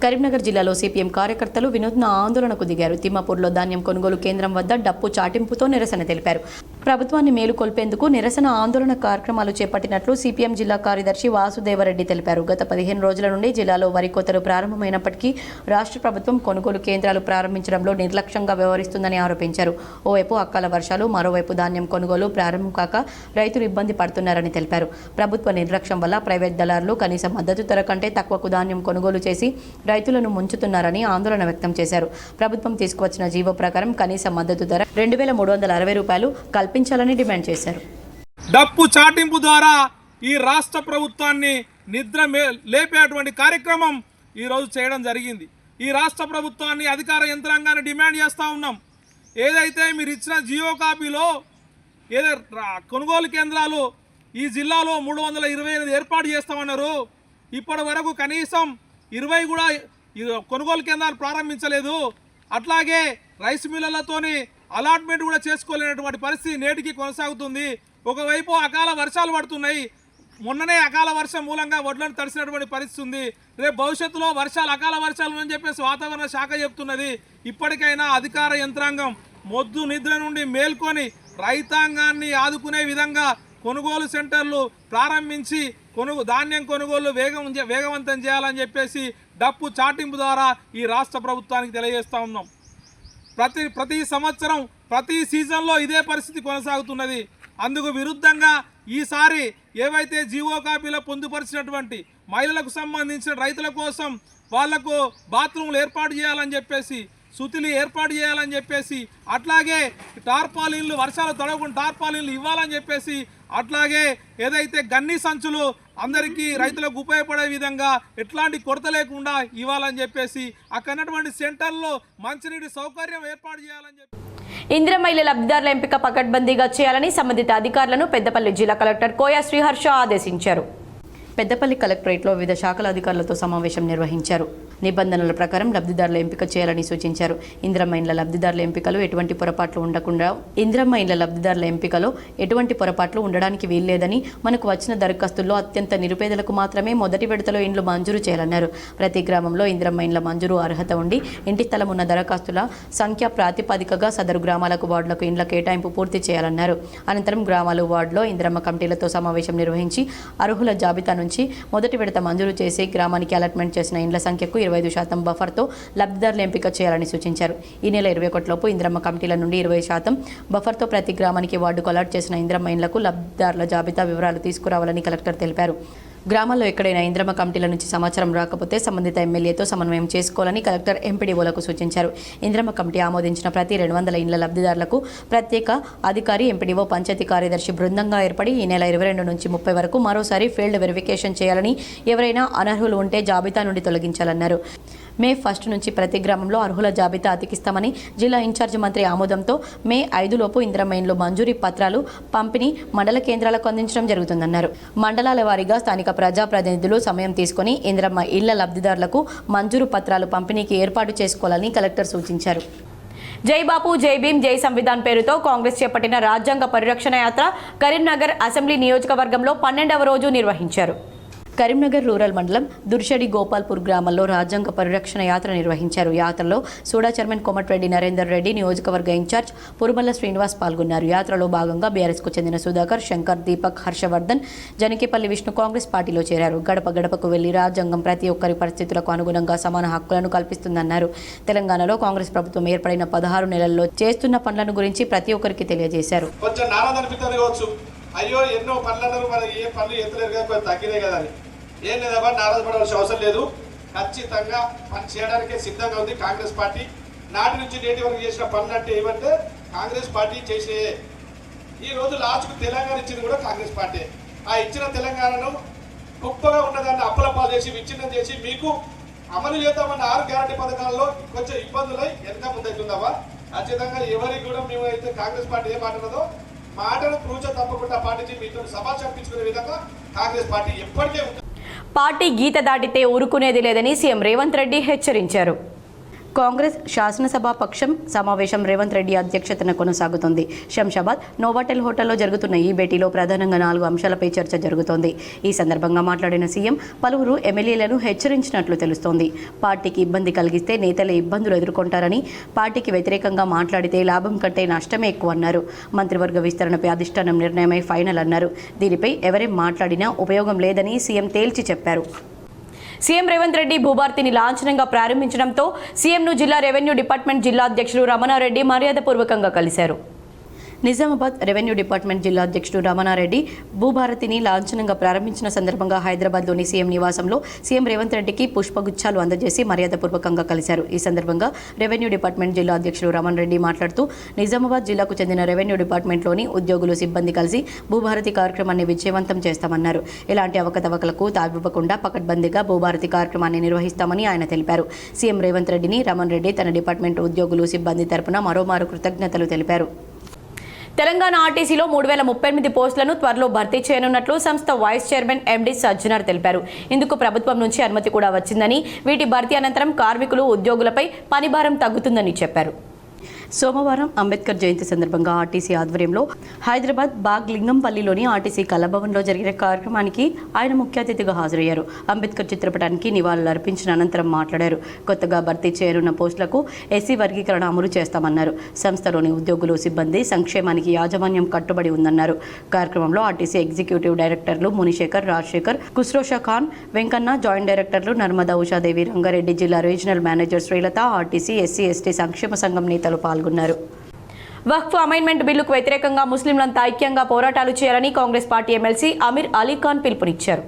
కరీంనగర్ జిల్లాలో సిపిఎం కార్యకర్తలు వినూత్న ఆందోళనకు దిగారు. తిమ్మాపూర్లో ధాన్యం కొనుగోలు కేంద్రం వద్ద డప్పు చాటింపుతో నిరసన తెలిపారు. ప్రభుత్వాన్ని మేలుకొల్పేందుకు నిరసన ఆందోళన కార్యక్రమాలు చేపట్టినట్లు సిపిఎం జిల్లా కార్యదర్శి వాసుదేవరెడ్డి తెలిపారు. గత 15 రోజుల నుండి జిల్లాలో వరి కోతలు ప్రారంభమైనప్పటికీ రాష్ట్ర ప్రభుత్వం కొనుగోలు కేంద్రాలు ప్రారంభించడంలో నిర్లక్ష్యంగా వ్యవహరిస్తుందని ఆరోపించారు. ఓవైపు అకాల వర్షాలు, మరోవైపు ధాన్యం కొనుగోలు ప్రారంభం కాక రైతులు ఇబ్బంది పడుతున్నారని తెలిపారు. ప్రభుత్వ నిర్లక్ష్యం వల్ల ప్రైవేట్ దళారులు కనీస మద్దతు ధర కంటే తక్కువకు ధాన్యం కొనుగోలు చేసి రైతులను ముంచుతున్నారని ఆందోళన వ్యక్తం చేశారు. ప్రభుత్వం తీసుకువచ్చిన జీవో ప్రకారం కనీస మద్దతు ధర 2,360 రూపాయలు కల్పించాలని డిమాండ్ చేశారు. డప్పు చాటింపు ద్వారా ఈ రాష్ట్ర ప్రభుత్వాన్ని నిద్ర లేపేటువంటి కార్యక్రమం ఈరోజు చేయడం జరిగింది. ఈ రాష్ట్ర ప్రభుత్వాన్ని అధికార యంత్రాంగాన్ని డిమాండ్ చేస్తూ ఉన్నాం. ఏదైతే మీరు ఇచ్చిన జియో కాపీలో ఏదో కొనుగోలు కేంద్రాలు ఈ జిల్లాలో 328 ఏర్పాటు చేస్తామన్నారు. ఇప్పటి వరకు కనీసం 20 కూడా కొనుగోలు కేంద్రాలు ప్రారంభించలేదు. అట్లాగే రైస్ మిల్లర్లతోని అలాట్మెంట్ కూడా చేసుకోలేనటువంటి పరిస్థితి నేటికి కొనసాగుతుంది. ఒకవైపు అకాల వర్షాలు పడుతున్నాయి. మొన్ననే అకాల వర్షం మూలంగా వడ్లను తడిసినటువంటి పరిస్థితి ఉంది. రేపు భవిష్యత్తులో అకాల వర్షాలు అని చెప్పేసి వాతావరణ శాఖ చెప్తున్నది. ఇప్పటికైనా అధికార యంత్రాంగం మొద్దు నిద్ర నుండి మేల్కొని రైతాంగాన్ని ఆదుకునే విధంగా కొనుగోలు సెంటర్లు ప్రారంభించి ధాన్యం కొనుగోలు వేగవంతం చేయాలని చెప్పేసి డప్పు చాటింపు ద్వారా ఈ రాష్ట్ర ప్రభుత్వానికి తెలియజేస్తూ ఉన్నాం. ప్రతి సంవత్సరం ప్రతి సీజన్లో ఇదే పరిస్థితి కొనసాగుతున్నది. అందుకు విరుద్ధంగా ఈసారి ఏవైతే జీవో కాపీలో పొందుపరిచినటువంటి మహిళలకు సంబంధించిన రైతుల కోసం వాళ్లకు బాత్రూమ్లు ఏర్పాటు చేయాలని చెప్పేసి, సుతిలి ఏర్పాటు చేయాలని చెప్పేసి, అట్లాగే టార్పాలిన్లు వర్షాలు తడవకుండా టార్పాలిన్లు ఇవ్వాలని చెప్పేసి, అట్లాగే ఏదైతే గన్ని సంచులు అందరికీ రైతులకు ఉపయోగపడే విధంగా ఎట్లాంటి కొరత లేకుండా ఇవ్వాలని చెప్పేసి అక్కడటువంటి సెంటర్లో మంచినీటి సౌకర్యం ఏర్పాటు చేయాలని చెప్పి ఇందిరమ్మ ఇళ్ల లబ్ధిదారుల ఎంపిక పకడ్బందీగా చేయాలని సంబంధిత అధికారులను పెద్దపల్లి జిల్లా కలెక్టర్ కోయ శ్రీహర్ష ఆదేశించారు. పెద్దపల్లి కలెక్టరేట్లో వివిధ శాఖల అధికారులతో సమావేశం నిర్వహించారు. నిబంధనల ప్రకారం లబ్ధిదారుల ఎంపిక చేయాలని సూచించారు. ఇందిరమ్మ ఇండ్ల లబ్ధిదారుల ఎంపికలో ఎటువంటి పొరపాట్లు ఉండడానికి వీల్లేదని, మనకు వచ్చిన దరఖాస్తుల్లో అత్యంత నిరుపేదలకు మాత్రమే మొదటి విడతలో ఇండ్లు మంజూరు చేయాలన్నారు. ప్రతి గ్రామంలో ఇందిరమ్మ ఇండ్ల మంజూరు అర్హత ఉండి ఇంటి స్థలం ఉన్న దరఖాస్తుల సంఖ్య ప్రాతిపదికగా సదరు గ్రామాలకు వార్డులకు ఇండ్ల కేటాయింపు పూర్తి చేయాలన్నారు. అనంతరం గ్రామాలు వార్డులో ఇందిరమ్మ కమిటీలతో సమావేశం నిర్వహించి అర్హుల జాబితా నుంచి మొదటి విడత మంజూరు చేసి గ్రామానికి అలాట్మెంట్ చేసిన ఇండ్ల సంఖ్యకు 25% బఫర్తో లబ్ధిదారుల ఎంపిక చేయాలని సూచించారు. ఈ నెల 21 లోపు ఇందిరమ్మ కమిటీల నుండి 20% బఫర్తో ప్రతి గ్రామానికి వార్డుకు అలాట్ చేసిన ఇందిరమ్మ ఇండ్లకు లబ్ధిదారుల జాబితా వివరాలు తీసుకురావాలని కలెక్టర్ తెలిపారు. గ్రామాల్లో ఎక్కడైనా ఇందిరమ్మ కమిటీల నుంచి సమాచారం రాకపోతే సంబంధిత ఎమ్మెల్యేతో సమన్వయం చేసుకోవాలని కలెక్టర్ ఎంపీడీఓలకు సూచించారు. ఇందిరమ్మ కమిటీ ఆమోదించిన ప్రతి 200 ఇండ్ల లబ్ధిదారులకు ప్రత్యేక అధికారి, ఎంపీడీఓ, పంచాయతీ కార్యదర్శి బృందంగా ఏర్పడి ఈ నెల 22 నుంచి 30 వరకు మరోసారి ఫీల్డ్ వెరిఫికేషన్ చేయాలని, ఎవరైనా అనర్హులు ఉంటే జాబితా నుండి తొలగించాలన్నారు. మే 1 నుంచి ప్రతి గ్రామంలో అర్హుల జాబితా అతికిస్తామని, జిల్లా ఇన్ఛార్జి మంత్రి ఆమోదంతో మే 5 లోపు ఇందిరమ్మ ఇండ్లు మంజూరీ పత్రాలు పంపిణీ మండల కేంద్రాలకు అందించడం జరుగుతుందన్నారు. మండలాల వారీగా స్థానిక ప్రజాప్రతినిధులు సమయం తీసుకుని ఇందిరమ్మ ఇళ్ల లబ్ధిదారులకు మంజూరు పత్రాలు పంపిణీకి ఏర్పాటు చేసుకోవాలని కలెక్టర్ సూచించారు. జై బాపు జై భీమ్ జై సంవిధాన్ పేరుతో కాంగ్రెస్ చేపట్టిన రాజ్యాంగ పరిరక్షణ యాత్ర కరీంనగర్ అసెంబ్లీ నియోజకవర్గంలో 12వ రోజు నిర్వహించారు. కరీంనగర్ రూరల్ మండలం దుర్షడి గోపాల్పూర్ గ్రామంలో రాజ్యాంగ పరిరక్షణ యాత్ర నిర్వహించారు. యాత్రలో సూడా చైర్మన్ కోమటిరెడ్డి నరేందర్ రెడ్డి, నియోజకవర్గ ఇన్ఛార్జ్ పురుమల్ల శ్రీనివాస్ పాల్గొన్నారు. యాత్రలో భాగంగా బీఆర్ఎస్కు చెందిన సుధాకర్, శంకర్, దీపక్, హర్షవర్ధన్, జనకేపల్లి విష్ణు కాంగ్రెస్ పార్టీలో చేరారు. గడప గడపకు వెళ్లి రాజ్యాంగం ప్రతి ఒక్కరి పరిస్థితులకు అనుగుణంగా సమాన హక్కులను కల్పిస్తుందన్నారు. తెలంగాణలో కాంగ్రెస్ ప్రభుత్వం ఏర్పడిన 16 నెలల్లో చేస్తున్న పనులను గురించి ప్రతి ఒక్కరికి తెలియజేశారు. అయ్యో ఎన్నో పనులు మరి ఏ పనులు ఎత్తలేరు కదా, తగ్గినాయి కదా అని ఏం లేదబ్బా, నారాజపడాల్సిన అవసరం లేదు. ఖచ్చితంగా పని చేయడానికే సిద్ధంగా ఉంది కాంగ్రెస్ పార్టీ. నాటి నుంచి నేటి వరకు చేసిన పనులు అంటే ఏమంటే కాంగ్రెస్ పార్టీ చేసే. ఈ రోజు లాస్ట్కు తెలంగాణ ఇచ్చింది కూడా కాంగ్రెస్ పార్టీ. ఆ ఇచ్చిన తెలంగాణను గొప్పగా ఉన్నదాన్ని అప్పలపాలు చేసి విచ్ఛిన్నం చేసి మీకు అమలు చేద్దామన్న 6 గ్యారంటీ పథకాల్లో కొంచెం ఇబ్బందులై వెనక ముందవుతుందమ్మా. ఖచ్చితంగా ఎవరికి కూడా మేము అయితే కాంగ్రెస్ పార్టీ ఏ మాట్లాడదో మాటను ప్రూచ తప్పకుండా పాటించి మీతో సభ చర్పించుకునే విధంగా కాంగ్రెస్ పార్టీ ఎప్పటికే ఉంటుంది. పార్టీ గీత దాటితే ఊరుకునేది లేదని సీఎం రేవంత్ రెడ్డి హెచ్చరించారు. కాంగ్రెస్ శాసనసభ పక్షం సమావేశం రేవంత్ రెడ్డి అధ్యక్షతన కొనసాగుతోంది. శంషాబాద్ నోవాటెల్ హోటల్లో జరుగుతున్న ఈ భేటీలో ప్రధానంగా 4 అంశాలపై చర్చ జరుగుతోంది. ఈ సందర్భంగా మాట్లాడిన సీఎం పలువురు ఎమ్మెల్యేలను హెచ్చరించినట్లు తెలుస్తోంది. పార్టీకి ఇబ్బంది కలిగిస్తే నేతలే ఇబ్బందులు ఎదుర్కొంటారని, పార్టీకి వ్యతిరేకంగా మాట్లాడితే లాభం కంటే నష్టమే ఎక్కువ అన్నారు. మంత్రివర్గ విస్తరణపై అధిష్టానం నిర్ణయమై ఫైనల్ అన్నారు. దీనిపై ఎవరేం మాట్లాడినా ఉపయోగం లేదని సీఎం తేల్చి చెప్పారు. సీఎం రేవంత్ రెడ్డి భూభారతిని లాంఛనంగా ప్రారంభించడంతో సీఎంను జిల్లా రెవెన్యూ డిపార్ట్మెంట్ జిల్లా అధ్యక్షులు రమణారెడ్డి మర్యాదపూర్వకంగా కలిశారు. నిజామాబాద్ రెవెన్యూ డిపార్ట్మెంట్ జిల్లా అధ్యక్షుడు రమణారెడ్డి భూభారతిని లాంఛనంగా ప్రారంభించిన సందర్భంగా హైదరాబాద్లోని సీఎం నివాసంలో సీఎం రేవంత్ రెడ్డికి పుష్పగుచ్చాలు అందజేసి మర్యాదపూర్వకంగా కలిశారు. ఈ సందర్భంగా రెవెన్యూ డిపార్ట్మెంట్ జిల్లా అధ్యక్షుడు రమణారెడ్డి మాట్లాడుతూ నిజామాబాద్ జిల్లాకు చెందిన రెవెన్యూ డిపార్ట్మెంట్లోని ఉద్యోగులు సిబ్బంది కలిసి భూభారతి కార్యక్రమాన్ని విజయవంతం చేస్తామన్నారు. ఎలాంటి అవకతవకలకు తావివ్వకుండా పకడ్బందీగా భూభారతి కార్యక్రమాన్ని నిర్వహిస్తామని ఆయన తెలిపారు. సీఎం రేవంత్ రెడ్డిని రమణారెడ్డి తన డిపార్ట్మెంట్ ఉద్యోగులు సిబ్బంది తరపున మరోమారు కృతజ్ఞతలు తెలిపారు. తెలంగాణ ఆర్టీసీలో 3038 పోస్టులను త్వరలో భర్తీ చేయనున్నట్లు సంస్థ వైస్ చైర్మన్ ఎండి సజ్జనార్ తెలిపారు. ఇందుకు ప్రభుత్వం నుంచి అనుమతి కూడా వచ్చిందని, వీటి భర్తీ అనంతరం కార్మికులు ఉద్యోగులపై పనిభారం తగ్గుతుందని చెప్పారు. సోమవారం అంబేద్కర్ జయంతి సందర్భంగా ఆర్టీసీ ఆధ్వర్యంలో హైదరాబాద్ బాగ్ లింగంపల్లిలోని ఆర్టీసీ కళాభవన్లో జరిగిన కార్యక్రమానికి ఆయన ముఖ్య అతిథిగా హాజరయ్యారు. అంబేద్కర్ చిత్రపటానికి నివాళులు అర్పించిన అనంతరం మాట్లాడారు. కొత్తగా భర్తీ చేయనున్న పోస్టులకు ఎస్సీ వర్గీకరణ అమలు చేస్తామన్నారు. సంస్థలోని ఉద్యోగులు సిబ్బంది సంక్షేమానికి యాజమాన్యం కట్టుబడి ఉందన్నారు. కార్యక్రమంలో ఆర్టీసీ ఎగ్జిక్యూటివ్ డైరెక్టర్లు మునిశేఖర్, రాజశేఖర్, కుస్రోషా ఖాన్, వెంకన్న, జాయింట్ డైరెక్టర్లు నర్మదా, ఉషాదేవి, రంగారెడ్డి జిల్లా regional manager Srilatha, RTC SC ST సంక్షేమ సంఘం నేతలు పాల్గొన్నారు. వక్ఫ్ అమెండ్మెంట్ బిల్లుకు వ్యతిరేకంగా ముస్లింలంతా ఐక్యంగా పోరాటాలు చేయాలని Congress party MLC Amir Ali Khan పిలుపునిచ్చారు.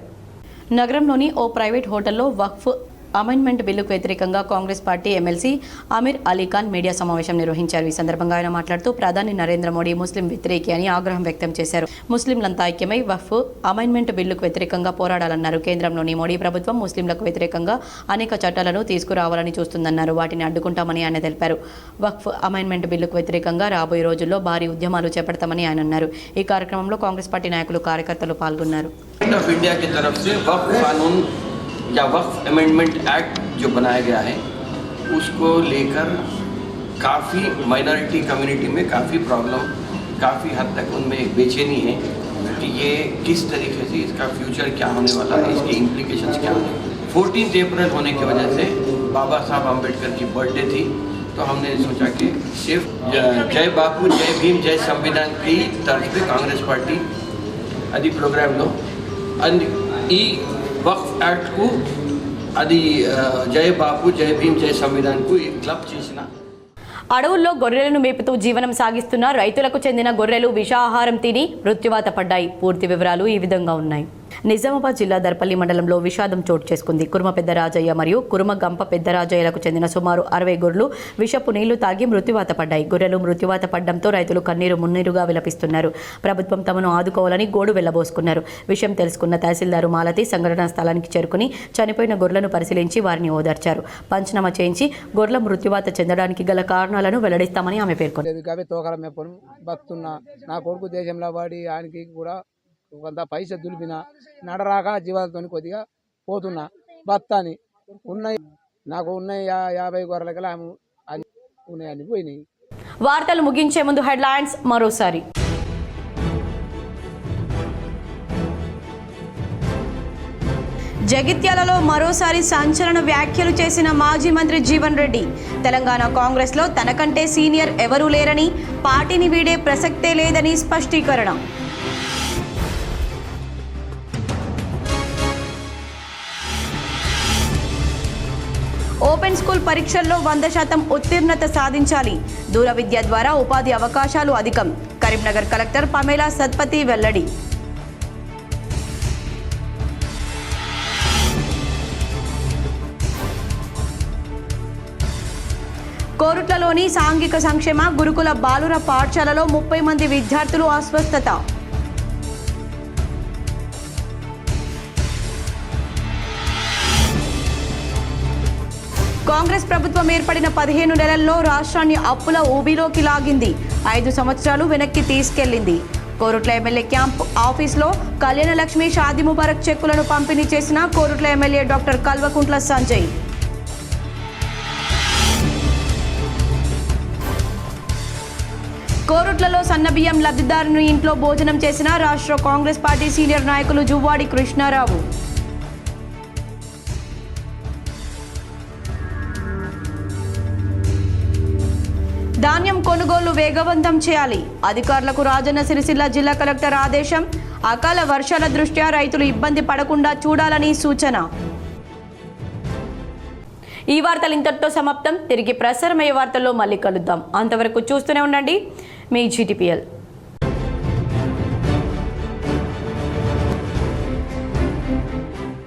నగరంలోని ఓ ప్రైవేట్ హోటల్లో వక్ఫ్ అమెండ్మెంట్ బిల్లుకు వ్యతిరేకంగా Congress party MLC Amir Ali Khan media సమావేశం నిర్వహించారు. ఈ సందర్భంగా ఆయన మాట్లాడుతూ ప్రధాని నరేంద్ర మోడీ ముస్లిం వ్యతిరేకి అని ఆగ్రహం వ్యక్తం చేశారు. ముస్లింలంతా ఐక్యమై వక్ఫ్ అమెండ్మెంట్ బిల్లుకు వ్యతిరేకంగా పోరాడాలన్నారు. కేంద్రంలోని మోడీ ప్రభుత్వం ముస్లింలకు వ్యతిరేకంగా అనేక చట్టాలను తీసుకురావాలని చూస్తుందన్నారు. వాటిని అడ్డుకుంటామని ఆయన తెలిపారు. వక్ఫ్ అమెండ్మెంట్ బిల్లుకు వ్యతిరేకంగా రాబోయే రోజుల్లో భారీ ఉద్యమాలు చేపడతామని ఆయన అన్నారు. ఈ కార్యక్రమంలో కాంగ్రెస్ పార్టీ నాయకులు, కార్యకర్తలు పాల్గొన్నారు. या वक्फ अमेंडमेंट एक्ट जो बनाया गया है उसको लेकर काफ़ी माइनॉरिटी कम्युनिटी में काफ़ी प्रॉब्लम, काफ़ी हद तक उनमें एक बेचैनी है कि ये किस तरीके से इसका फ्यूचर क्या होने वाला है, इसके इम्प्लीकेशंस क्या होने। 14 अप्रैल होने की वजह से बाबा साहब अम्बेडकर की बर्थडे थी, तो हमने सोचा कि सिर्फ जय बापू जय भीम जय संविधान की तर्ज पे कांग्रेस पार्टी అది ప్రోగ్రాంలో ఈ वक्फ एक्ट को అది జై బాపు జై భీమ్ జై సంవిధాన్కు ఈ క్లబ్ చేసిన. అడవుల్లో గొర్రెలను మేపుతూ జీవనం సాగిస్తున్న రైతులకు చెందిన గొర్రెలు విషాహారం తిని మృత్యువాత పడ్డాయి. పూర్తి వివరాలు ఈ విధంగా ఉన్నాయి. నిజామాబాద్ జిల్లా దర్పల్లి మండలంలో విషాదం చోటు చేసుకుంది. కురుమ పెద్దరాజయ్య మరియు కురుమ గంప పెద్దరాజయ్యలకు చెందిన సుమారు 60 గొర్రెలు విషపు నీళ్లు తాగి మృత్యువాత పడ్డాయి. గొర్రెలు మృత్యువాత పడ్డంతో రైతులు కన్నీరు మున్నీరుగా విలపిస్తున్నారు. ప్రభుత్వం తమను ఆదుకోవాలని గోడు వెళ్లబోసుకున్నారు. విషయం తెలుసుకున్న తహసీల్దారు మాలతి సంఘటనా స్థలానికి చేరుకుని చనిపోయిన గొర్రెలను పరిశీలించి వారిని ఓదార్చారు. పంచనామా చేయించి గొర్రెల మృత్యువాత చెందడానికి గల కారణాలను వెల్లడిస్తామని ఆమె పేర్కొన్నారు. తోకల మేపను బతున్నా నా కొడుకు దేశంలో వాడి ఆయనకి కూడా కొంత పైసా దులిపిన నడరాక జీవాలతో కొద్దిగా పోతున్నా బత్తాని ఉన్నాయి. నాకు ఉన్నాయి 50 గొర్రెల అది ఉన్నాయని పోయినాయి. వార్తలు ముగించే ముందు హెడ్లైన్స్ మరోసారి. జగిత్యాలలో మరోసారి సంచలన వ్యాఖ్యలు చేసిన మాజీ మంత్రి జీవన్ రెడ్డి. తెలంగాణ కాంగ్రెస్లో తనకంటే సీనియర్ ఎవరూ లేరని, పార్టీని వీడే ప్రసక్తే లేదని స్పష్టీకరణ. ఓపెన్ స్కూల్ పరీక్షల్లో 100% ఉత్తీర్ణత సాధించాలి. దూర విద్య ద్వారా ఉపాధి అవకాశాలు అధికం. కరీంనగర్ కలెక్టర్ పమేలా సత్పతి వెల్లడి. కోరుట్లలోని సాంఘిక సంక్షేమ గురుకుల బాలుర పాఠశాలలో 30 మంది విద్యార్థులు అస్వస్థత. కాంగ్రెస్ ప్రభుత్వం ఏర్పడిన 15 నెలల్లో రాష్ట్రాన్ని అప్పుల ఊబిలోకి లాగింది. 5 సంవత్సరాలు వెనక్కి తీసుకెళ్లింది. కోరుట్ల ఎమ్మెల్యే క్యాంప్ ఆఫీస్లో కళ్యాణ లక్ష్మి షాదీ ముబారక్ చెక్కులను పంపిణీ చేసిన కోరుట్ల ఎమ్మెల్యే డాక్టర్ కల్వకుంట్ల సంజయ్. కోరుట్లలో సన్నబియ్యం లబ్ధిదారుని ఇంట్లో భోజనం చేసిన రాష్ట్ర కాంగ్రెస్ పార్టీ సీనియర్ నాయకులు జువ్వాడి కృష్ణారావు. ధాన్యం కొనుగోలు వేగవంతం చేయాలి. అధికారులకు రాజన్న సిరిసిల్ల జిల్లా కలెక్టర్ ఆదేశం. అకాల వర్షాల దృష్ట్యా రైతులు ఇబ్బంది పడకుండా చూడాలని సూచన. ఈ వార్తలు ఇంతటితో సమాప్తం. తిరిగి ప్రసారమయ్యే వార్తల్లో మళ్ళీ కలుద్దాం. అంతవరకు చూస్తూనే ఉండండి మీ GTPL.